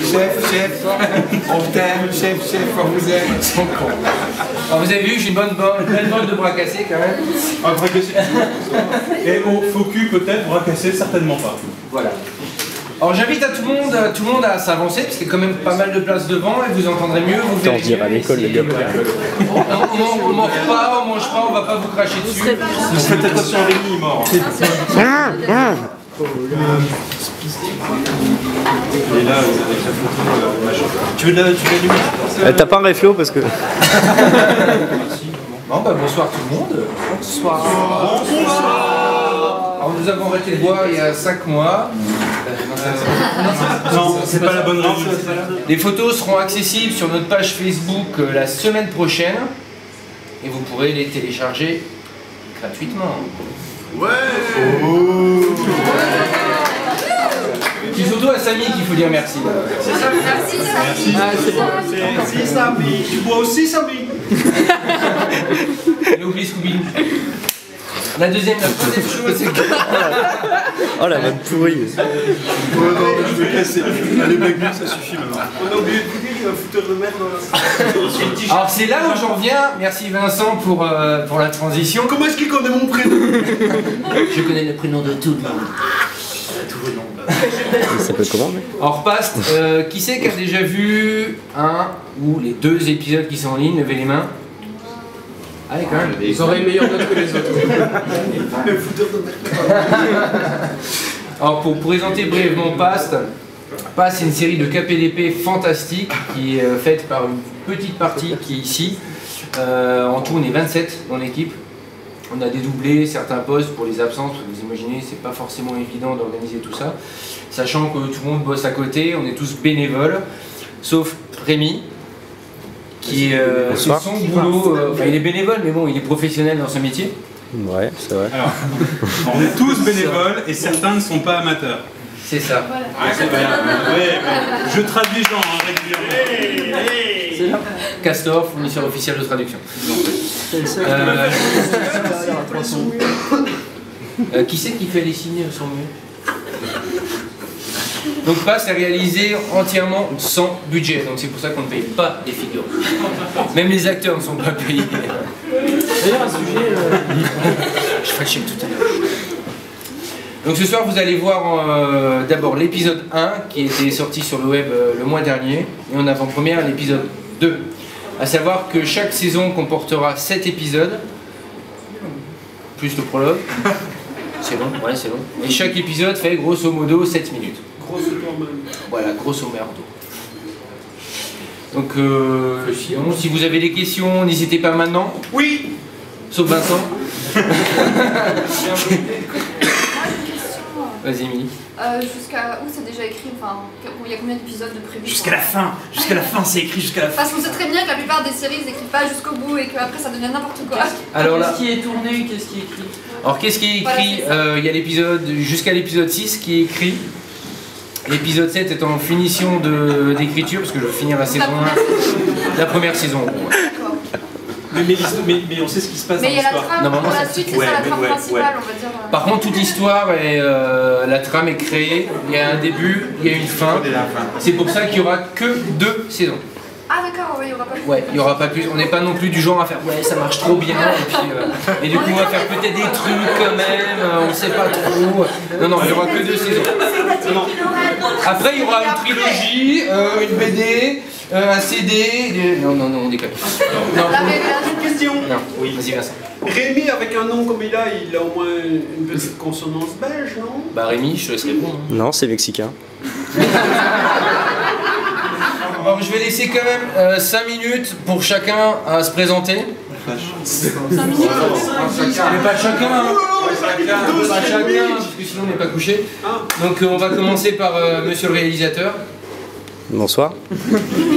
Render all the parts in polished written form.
Chef, on t'aime, chef, on vous aime. Alors vous avez vu, j'ai une belle bande de bras cassés quand même. Un bras cassé. Et au faux cul peut-être, bras cassé, certainement pas. Voilà. Alors j'invite tout le monde à s'avancer, parce qu'il y a quand même pas mal de place devant, et vous entendrez mieux, vous verrez mieux. À l'école, le gars. On mange pas, on va pas vous cracher dessus. Faites attention à Rémi, il est mort. Et là, avec la photo, machin. Tu veux de l'allumer? T'as pas un réfléau parce que... Bon bah bonsoir tout le monde. Bonsoir. Alors nous avons arrêté de boire il y a 5 mois. Non, c'est pas la bonne raison. Les photos seront accessibles sur notre page Facebook la semaine prochaine. Et vous pourrez les télécharger gratuitement. Ouais. C'est surtout à Samy qu'il faut dire merci. Merci Samy. Merci Samy. Tu bois aussi Samy? Il oublie Scooby. La troisième chose, c'est que... Oh la mode pourrie. Ouais, non, je vais casser. Allez, McDo, ça suffit maintenant. On a oublié de vous dire, il y a un fouteur de merde dans la... Alors c'est là où j'en reviens. Merci Vincent pour la transition. Comment est-ce qu'il connaît mon prénom? Je connais le prénom de tout le monde. Il s'appelle comment, mec? Alors Past, qui c'est qui a déjà vu un ou les 2 épisodes qui sont en ligne? Levez les mains. Allez quand même. Ils auraient une meilleure note que les autres. Le fouteur de merde. Alors pour présenter brièvement Past, c'est une série de KPDP fantastique qui est faite par une petite partie qui est ici. En tout on est 27 dans l'équipe. On a dédoublé certains postes pour les absences, vous imaginez, c'est pas forcément évident d'organiser tout ça. Sachant que tout le monde bosse à côté, on est tous bénévoles, sauf Rémi, qui c'est son boulot, enfin il est bénévole mais bon il est professionnel dans ce métier. Ouais, c'est vrai. Alors, on est tous bénévoles et certains ne sont pas amateurs. C'est ça. Voilà. Ouais, je traduis Jean régulièrement. Castor, fournisseur officiel de traduction. Qui c'est qui fait les signes sur le mur? Donc Past est réalisé entièrement sans budget, donc c'est pour ça qu'on ne paye pas les figurants. Même les acteurs ne sont pas payés. D'ailleurs, un sujet... Je ferai le chèque tout à l'heure. Donc ce soir vous allez voir d'abord l'épisode 1 qui était sorti sur le web le mois dernier, et en avant-première l'épisode 2. A savoir que chaque saison comportera 7 épisodes, plus le prologue. C'est long, ouais c'est long. Et chaque épisode fait grosso modo 7 minutes. Voilà, grosso merdo. Donc bon, si vous avez des questions, n'hésitez pas maintenant. Oui. Sauf Vincent. Vas-y, Émilie. Jusqu'à où c'est déjà écrit? Enfin, il y a combien d'épisodes de prévus? Jusqu'à la fin, c'est écrit jusqu'à la fin. Parce qu'on sait très bien que la plupart des séries ils écrivent pas jusqu'au bout et qu'après ça devient n'importe quoi. Alors là, Qu'est-ce qui est tourné, qu'est-ce qui est écrit? alors qu'est-ce qui est écrit? Il y a l'épisode jusqu'à l'épisode 6 qui est écrit. L'épisode 7 est en finition d'écriture parce que je veux finir la saison 1. La première saison. Mais on sait ce qui se passe Mais dans il y a la l'histoire. trame, Normalement, pour la ça- suite c'est ouais, ça la mais trame ouais, principale on va dire. Par contre, toute l'histoire et la trame est créée. Il y a un début, il y a une fin. C'est pour ça qu'il n'y aura que 2 saisons. Ah d'accord, ouais, il y aura pas plus. Ouais, il n'y aura pas plus. On n'est pas non plus du genre à faire ouais, ça marche trop bien. Et du coup, on va faire peut-être des trucs quand même. On ne sait pas trop. Non, il n'y aura que 2 saisons. Après, il y aura une trilogie, une BD, un CD. Non, on déconne. Non, La révélation. Question. non. Oui, vas-y, Vincent. Rémi, avec un nom comme il a au moins une petite consonance belge, non? Bah, Rémi, je te laisse répondre. Non, c'est mexicain. Alors, je vais laisser quand même 5 minutes pour chacun à se présenter. 5 minutes. Mais pas chacun, hein. Pas chacun, parce que sinon on n'est pas couché. Donc on va commencer par monsieur le réalisateur. Bonsoir.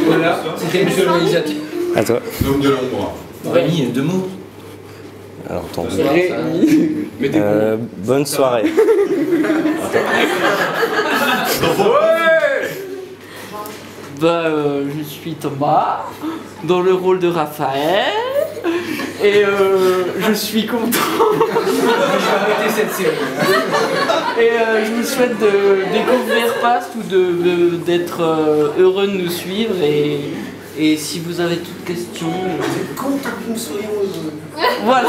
Voilà, c'était monsieur le réalisateur. À toi. L'homme de l'ombre. Rémi, 2 mots. Alors, attends. Rémi. Bonne soirée. Je suis Thomas, dans le rôle de Raphaël. Et je suis content. Je vais arrêter cette série. Et je vous souhaite de découvrir Past ou d'être heureux de nous suivre. Et si vous avez toute question... C'est content que nous soyons heureux. Voilà.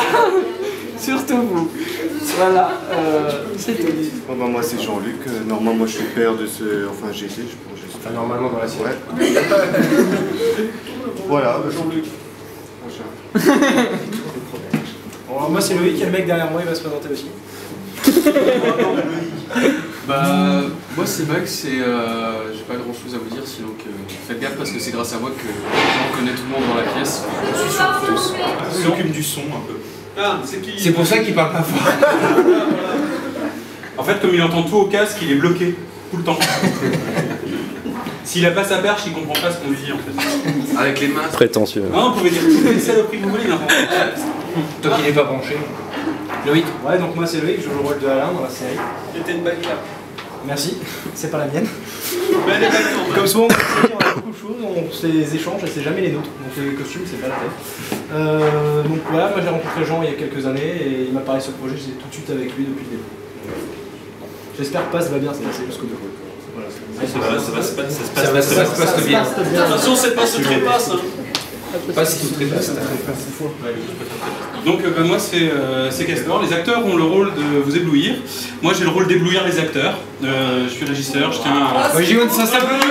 Surtout vous. Voilà. C'est tout. Bon, bah, moi c'est Jean-Luc. Normalement moi je suis père de ce... Enfin j'étais, Enfin, normalement dans la série. Ouais. Voilà, bah, Jean-Luc. Bon, alors moi c'est Loïc, il y a le mec derrière moi, il va se présenter aussi. Bah, moi c'est Max et j'ai pas grand chose à vous dire sinon que faites gaffe parce que c'est grâce à moi que on connaît tout le monde dans la pièce. Je suis sûr que tous. Il s'occupe du son un peu. Ah, c'est qui? C'est pour ça qu'il parle pas fort. En fait, comme il entend tout au casque, il est bloqué tout le temps. S'il a pas sa perche, il comprend pas ce qu'on lui dit en fait. Avec les mains. Prétentieux. Non, vous pouvez dire toutes les saloperies que vous voulez, il entend pas. Toi qui n'es pas branché. Loïc. Ouais, donc moi c'est Loïc, je joue le rôle de Alain dans la série. C'était une bague là. Merci, c'est pas la mienne. Comme souvent, dans la série, on a beaucoup de choses, on se les échange et c'est jamais les nôtres. Donc les costumes, c'est pas la tête. Donc voilà, moi j'ai rencontré Jean il y a quelques années et il m'a parlé sur le projet, j'étais tout de suite avec lui depuis le début. J'espère que Pass va bien se passer jusqu'au bout. Voilà, Ça va se passe bien. De toute façon, c'est pas secret passe. Pas ce qui très passe. Donc bah, moi c'est Castor, les acteurs ont le rôle de vous éblouir. Moi j'ai le rôle d'éblouir les acteurs. Je suis régisseur, je tiens à... Oui, Jérôme, ça s'applaudit.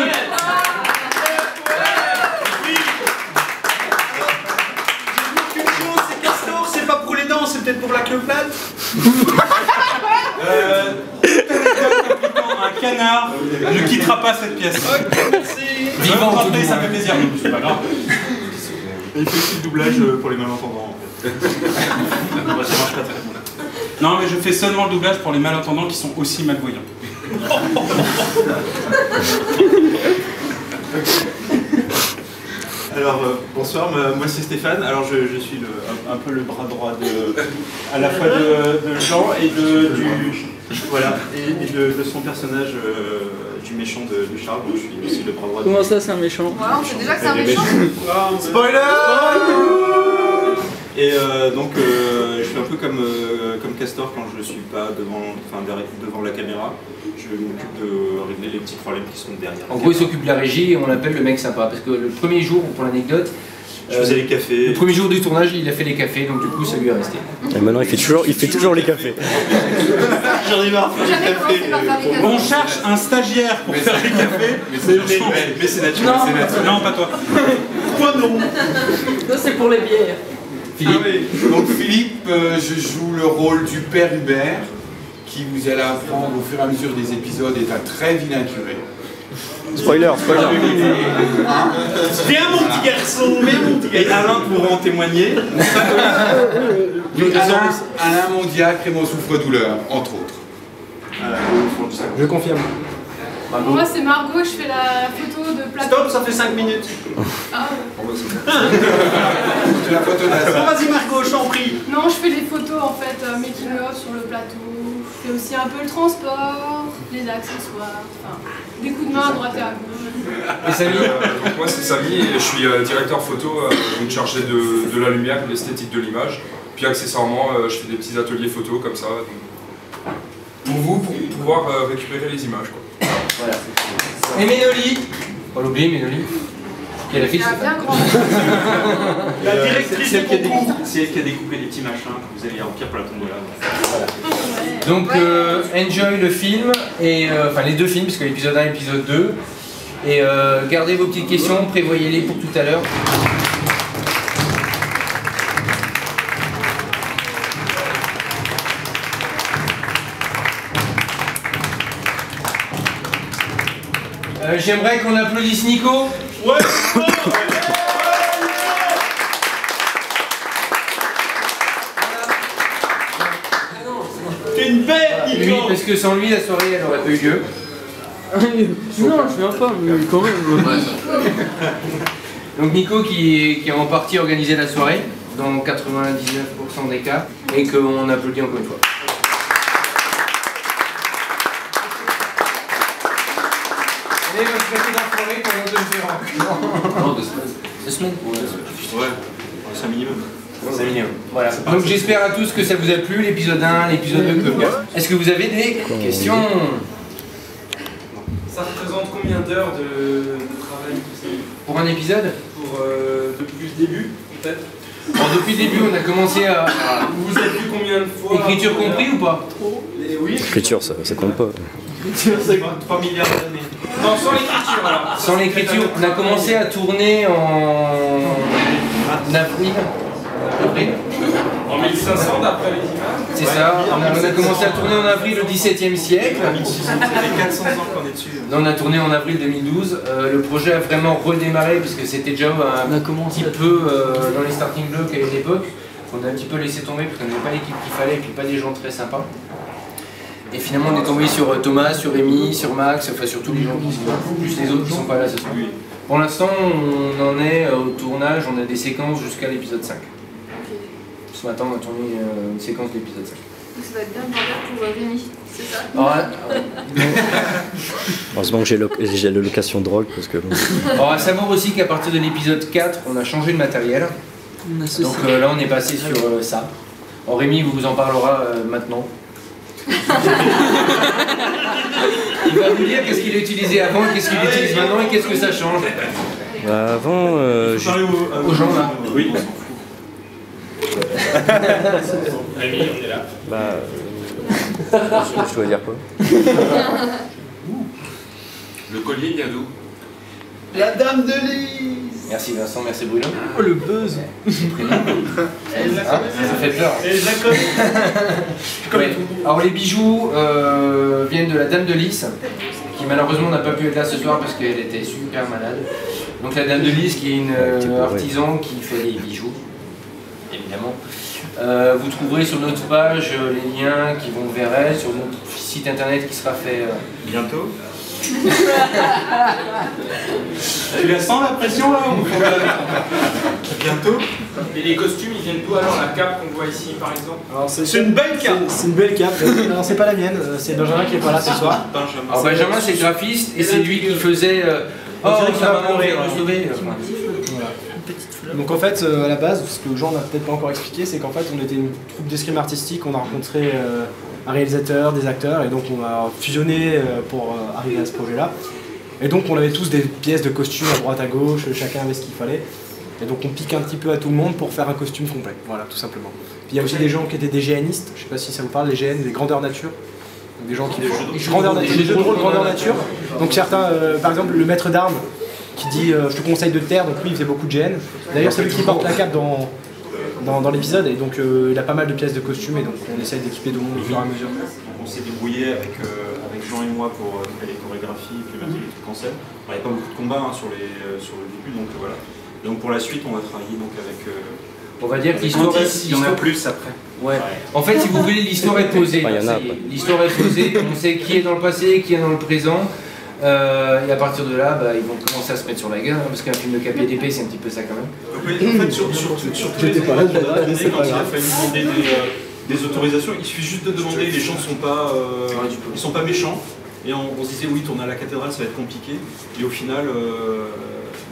C'est Castor, c'est pas pour les dents, c'est peut-être pour la queue plate. Un canard ne quittera pas cette pièce. Vivant, Même tout après, du ça moins. fait plaisir, donc c'est pas grave. Et il fait aussi le doublage pour les malentendants en fait. Ouais, ça marche pas très bien. Non mais je fais seulement le doublage pour les malentendants qui sont aussi malvoyants. Alors bonsoir, moi c'est Stéphane. Alors je suis un peu le bras droit à la fois de Jean et de son personnage du méchant de Charles. Donc je suis aussi le bras droit. Comment ça, c'est un méchant? Voilà, on sait déjà que c'est un méchant. Spoiler. Et donc je suis un peu comme Castor quand je ne suis pas devant la caméra. Je m'occupe de régler les petits problèmes qui sont derrière. En gros, il s'occupe de la régie et on l'appelle le mec sympa. Parce que le premier jour, pour l'anecdote, je faisais les cafés. Le premier jour du tournage, il a fait les cafés, donc du coup, ça lui est resté. Et maintenant, il fait toujours les cafés. J'en ai marre de faire les cafés. On cherche un stagiaire pour faire les cafés. Mais c'est naturel. Non, pas toi. Quoi non? Ça, c'est pour les bières. Philippe. Ah oui. Donc Philippe, je joue le rôle du père Hubert, qui vous allez apprendre au fur et à mesure des épisodes est un très vilain curé. Spoiler. Viens mon petit garçon, viens mon petit garçon. Et Alain pourra en témoigner. Alain Mondiacre et mon souffre-douleur, entre autres. Je confirme. Moi c'est Margot, je fais la photo de plateau. Stop, ça fait 5 minutes. Ah, C'est la photo Bon, vas-y Margot, je t'en prie. non, je fais les photos en fait, making of sur le plateau. Je fais aussi un peu le transport, les accessoires, enfin, des coups de main à droite et à gauche. Et Samy. Donc moi c'est Samy et je suis directeur photo, donc chargé de la lumière, de l'esthétique de l'image. Puis accessoirement je fais des petits ateliers photo comme ça. Donc, pour vous, pour pouvoir récupérer les images. Quoi. Voilà. Et Ménoli. Pas l'oublier, Ménoli. Qui est la fille de Il a bien Stéphane. grand. La directrice C'est de elle concours. qui a découpé des petits machins que vous allez remplir pour la tombola. Donc enjoy le film, et enfin les deux films, parce que l'épisode 1 et l'épisode 2. Et gardez vos petites questions, prévoyez-les pour tout à l'heure. J'aimerais qu'on applaudisse Nico. Ouais. T'es une bête, Lui, Nico. parce que sans lui, la soirée, elle aurait pas eu lieu. Non, je viens pas, mais quand même. Donc Nico qui est en partie organisé la soirée, dans 99% des cas, et qu'on applaudit encore une fois. Allez, on va se passer dans la soirée pendant 2 heures. Non, 2 semaines. 2 semaines. Ouais, c'est un minimum. C'est mignon. Voilà. Donc j'espère à tous que ça vous a plu, l'épisode 1, l'épisode 2. Est-ce que vous avez des questions? Ça représente combien d'heures de travail? Pour un épisode? Depuis le début, peut-être. Alors, depuis le début, on a commencé à... Vous vous êtes vu combien de fois? Écriture compris ou pas? Oui. Écriture, ça compte pas. L'écriture, c'est 3 milliards d'années. Non, sans l'écriture alors. Sans l'écriture, on a commencé à tourner en avril. En 1500 d'après les images. C'est ça, on a commencé à tourner en avril au XVIIe siècle. Ça fait 400 ans qu'on est dessus. Là, on a tourné en avril 2012. Le projet a vraiment redémarré puisque c'était déjà un petit peu dans les starting blocks à l'époque. On a un petit peu laissé tomber parce qu'on n'avait pas l'équipe qu'il fallait et puis pas des gens très sympas. Et finalement on est tombé sur Thomas, sur Rémi, sur Max, enfin sur tous les gens qui sont plus les autres qui sont pas là ce soir. Pour l'instant on en est au tournage, on a des séquences jusqu'à l'épisode 5. Ce matin on a tourné une séquence de l'épisode 5. Ça va être bien de pour Rémi, c'est ça? Heureusement que j'ai la location de drogue parce que... Alors à savoir aussi qu'à partir de l'épisode 4 on a changé de matériel. Donc là on est passé sur ça. Alors, Rémi vous en parlera maintenant. Il va vous dire qu'est-ce qu'il a utilisé avant, qu'est-ce qu'il utilise maintenant et qu'est-ce que ça change. Bah, avant, aux gens là. Oui. Rémi, on est là. Bah, je dois dire quoi? Le collier vient d'où? La dame de Lise. Merci Vincent, merci Bruno. Oh le buzz. Ça fait peur. Et je la connais. Ouais. Alors les bijoux viennent de la Dame de Lys, qui malheureusement n'a pas pu être là ce soir parce qu'elle était super malade. Donc la Dame de Lys qui est une artisan qui fait des bijoux, évidemment. Vous trouverez sur notre page les liens qui vont vers elle, sur notre site internet qui sera fait bientôt. Tu la sens la pression là ou Bientôt. Et les costumes ils viennent d'où alors? La cape qu'on voit ici par exemple? C'est une belle cape. C'est une belle cape. Alors c'est pas la mienne, c'est Benjamin qui est pas là ce soir. Alors Benjamin c'est graphiste et c'est lui qui faisait oh sa maman vient de sauver. Donc en fait à la base, ce que Jean n'a peut-être pas encore expliqué, c'est qu'en fait on était une troupe d'escrime artistique, on a rencontré un réalisateur, des acteurs et donc on a fusionné pour arriver à ce projet là. Et donc on avait tous des pièces de costumes à droite à gauche, chacun avait ce qu'il fallait. Et donc on pique un petit peu à tout le monde pour faire un costume complet, voilà tout simplement. Puis il y a aussi des gens qui étaient des GNistes, je sais pas si ça vous parle, les GN, des grandeurs nature. Donc des gens qui des jeux de rôle grandeur nature. Donc certains, par exemple le maître d'armes qui dit je te conseille de te taire, donc lui il fait beaucoup de GN. D'ailleurs c'est lui qui porte la cape dans l'épisode et donc il a pas mal de pièces de costumes et donc on essaye d'équiper tout le monde au fur et à mesure. On s'est débrouillé avec Jean et moi pour faire les chorégraphies et puis mettre les trucs en scène. Il n'y avait pas beaucoup de combats sur le début donc voilà. Donc pour la suite on va travailler donc avec... on va dire que l'histoire il y en a plus après. Ouais. En fait si vous voulez l'histoire est posée. L'histoire est posée, on sait qui est dans le passé, qui est dans le présent. Et à partir de là, ils vont commencer à se mettre sur la gueule, hein, parce qu'un film de KPDP c'est un petit peu ça quand même. En fait, sur tous les événements qu'on a tournés, quand il a fallu demander des autorisations, il suffit juste de demander, les gens ne sont pas méchants. Et on se disait oui, tourner à la cathédrale ça va être compliqué. Et au final,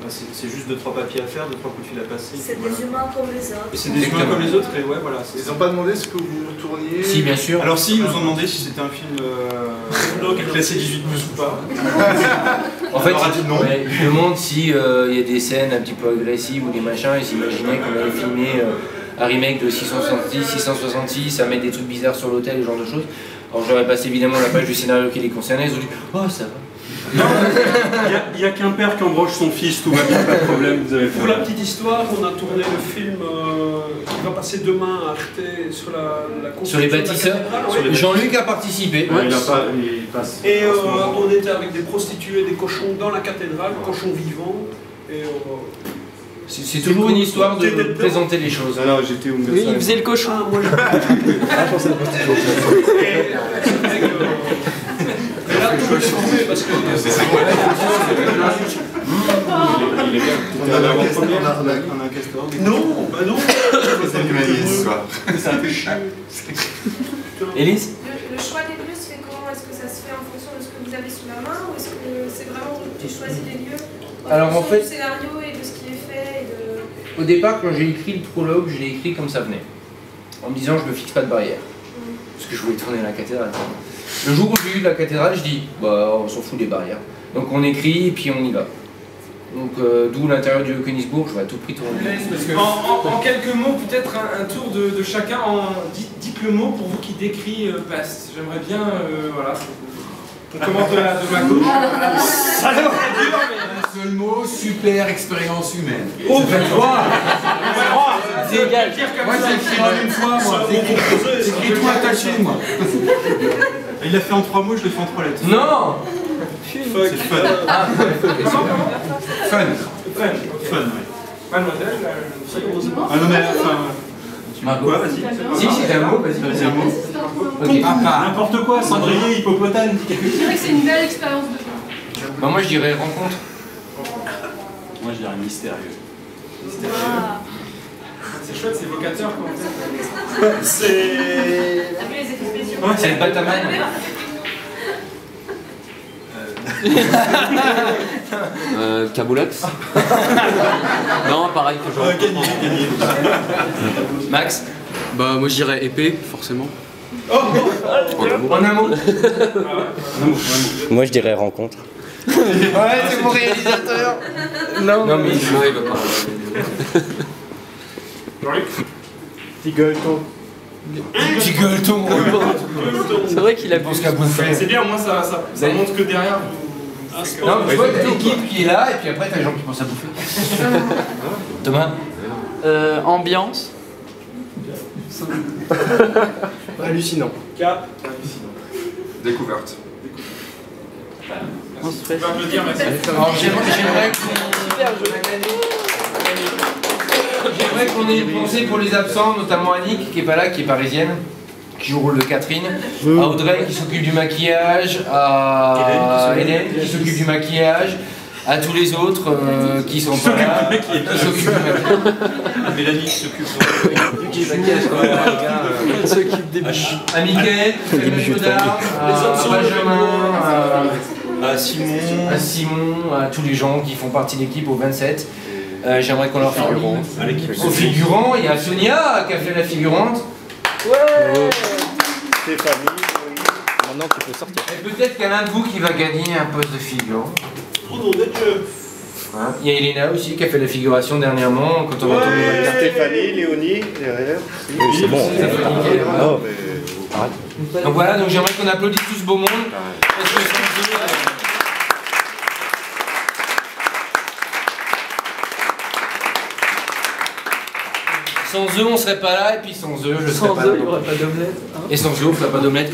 c'est juste 2-3 papiers à faire, 2-3 coups de fil à passer. C'est des humains comme les autres. Et c'est des humains comme les autres, et ouais, voilà. Ils n'ont pas demandé ce que vous tourniez? Si, bien sûr. Alors si, ils nous ont demandé si c'était un film classé 18+ ou pas. En fait, ils demandent s'il y a des scènes un petit peu agressives ou des machins, ils s'imaginaient qu'on allait filmer un remake de 666, à mettre des trucs bizarres sur l'hôtel, ce genre de choses. Alors j'aurais passé évidemment la page du scénario qui les concernait, ils ont dit « Oh, ça va ». Il y a qu'un père qui embroche son fils, tout va bien, pas de problème, vous avez fait. Pour la petite histoire, on a tourné le film qui va passer demain à Arte sur la sur les bâtisseurs. Jean-Luc a participé. Ouais. Il passe. Et on était avec des prostituées et des cochons dans la cathédrale, cochons vivants. C'est toujours une histoire de présenter les choses. Alors j'étais où? Oui, il faisait le cochon. Moi je pensais à la prostituée. Et là, tout est changé parce que... C'est ça. Il est bien. On a un castor. Non, bah non. C'est du manier ce soir. C'est un peu chiant. Élise? Le choix des lieux se fait comment? Est-ce que ça se fait en fonction de ce que vous avez sous la main ou est-ce que c'est vraiment tu choisis les lieux en Alors, fonction en fait, du scénario et de ce qui est fait et de... au départ, quand j'ai écrit le prologue, je l'ai écrit comme ça venait. En me disant, je ne me fixe pas de barrière. Parce que je voulais tourner à la cathédrale. Le jour où j'ai eu la cathédrale, je dis, bah, on s'en fout des barrières. Donc on écrit et puis on y va. Donc d'où l'intérieur du Königsbourg, je vais à tout prix tourner. En quelques mots, peut-être un tour de chacun. Dites le mot pour vous qui décrit Past. J'aimerais bien, voilà. On commence de ma gauche. Ça doit être dur, mais... Un seul mot, super expérience humaine. Oh, ça fait droit. C'est égal. Moi j'ai écrit en une fois, moi. C'est écrit tout attaché, moi. Il l'a fait en 3 mots, je l'ai fait en 3 lettres. Non. C'est fun. Ah, fun. Fun, oui. Mademoiselle, ah non mais enfin... Quoi, vas-y. Si, c'était un mot, vas-y. Vas-y, un mot. Okay. N'importe quoi, cendrier, hippopotame. Je dirais que c'est une belle expérience de vie. Bah, moi je dirais rencontre. Moi je dirais mystérieux. Ah. c'est chouette, c'est évocateur quoi. C'est... T'as vu les effets spéciaux? C'est le Batman. Kaboulox. Non, pareil que genre. Gagné. Max. Bah moi je dirais épée, forcément. En un mot. Moi, je dirais rencontre. Ouais, c'est mon réalisateur. Non, mais il va pas. Petit gueuleton. Petit gueuleton. C'est vrai qu'il a bu ce qu'a bouffé. C'est bien, au moins ça montre que derrière. Non, mais tu vois, t'as l'équipe qui est là, et puis après t'as les gens qui pensent à bouffer. Thomas. Ambiance. Hallucinant. Cap. Découverte. On se fait. Tu vas me le dire, merci. Alors j'aimerais qu'on ait pensé pour les absents, notamment Annick qui est pas là, qui est parisienne, qui joue le rôle de Catherine, à Audrey qui s'occupe du maquillage, à Hélène qui s'occupe du maquillage, à tous les autres qui sont pas là, qui s'occupent du maquillage. Mélanie qui s'occupe du maquillage, s'occupe des bijoux. À Mickaël, à Benjamin, à Simon, à tous les gens qui font partie de l'équipe au 27. J'aimerais qu'on leur fasse aux figurants. Il y a Sonia qui a fait la figurante. Ouais. Stéphanie, maintenant tu peux sortir. Et peut-être qu'il y en a un de vous qui va gagner un poste de figurant. Oh non, Dieu. Il y a Elena aussi qui a fait la figuration dernièrement quand on va tourner la carte. Stéphanie, Léonie, derrière. Oui, c'est bon. Non, mais arrête. Donc voilà, donc j'aimerais qu'on applaudisse tout ce beau monde. Parce que sans eux, on serait pas là, et puis sans eux, je serais pas là. Sans eux, il n'y aurait pas d'omelette. Et sans eux, on ferait pas d'omelette.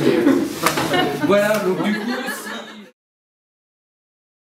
Voilà, donc du coup...